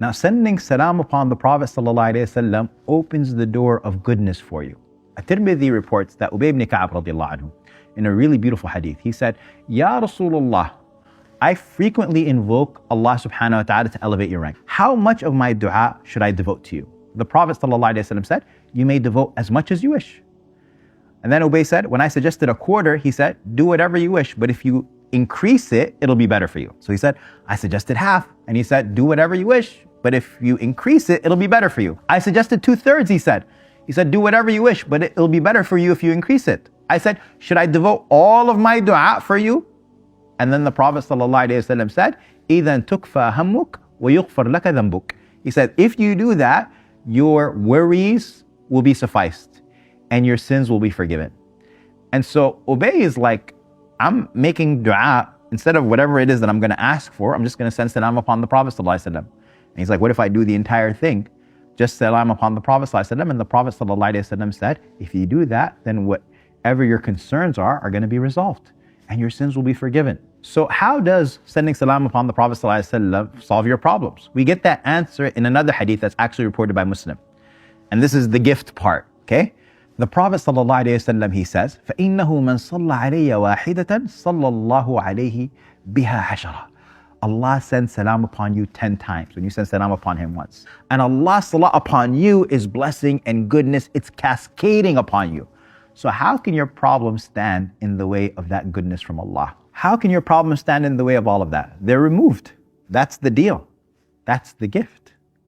Now, sending salam upon the Prophet Sallallahu Alaihi Wasallam opens the door of goodness for you. At-Tirmidhi reports that Ubay ibn Ka'ab radiallahu anhu, in a really beautiful hadith, he said, Ya Rasulullah, I frequently invoke Allah subhanahu wa ta'ala to elevate your rank. How much of my dua should I devote to you? The Prophet Sallallahu Alaihi Wasallam said, you may devote as much as you wish. And then Ubay said, when I suggested a quarter, he said, do whatever you wish, but if you increase it, it'll be better for you. So he said, I suggested half. And he said, do whatever you wish, but if you increase it, it'll be better for you. I suggested 2/3, he said. He said, do whatever you wish, but it'll be better for you if you increase it. I said, should I devote all of my dua for you? And then the Prophet ﷺ said, إِذَا تُكْفَى هَمُّكَ وَيُغْفَرْ لَكَ ذَنْبُكَ. He said, if you do that, your worries will be sufficed and your sins will be forgiven. And so Ubay is like, I'm making dua, instead of whatever it is that I'm going to ask for, I'm just going to send salam upon the Prophet ﷺ. And he's like, what if I do the entire thing? Just salam upon the Prophet ﷺ. And the Prophet ﷺ said, if you do that, then whatever your concerns are going to be resolved and your sins will be forgiven. So how does sending salam upon the Prophet ﷺ solve your problems? We get that answer in another hadith that's actually reported by Muslim. And this is the gift part, okay? The Prophet ﷺ, he says, فَإِنَّهُ مَنْ صَلَّى عَلَيَّ وَاحِدَةً صَلَّى اللَّهُ عَلَيْهِ بِهَا عَشَرًا. Allah sends salam upon you 10 times when you send salam upon him once. And Allah's salah upon you is blessing and goodness. It's cascading upon you. So how can your problems stand in the way of that goodness from Allah? How can your problems stand in the way of all of that? They're removed. That's the deal. That's the gift.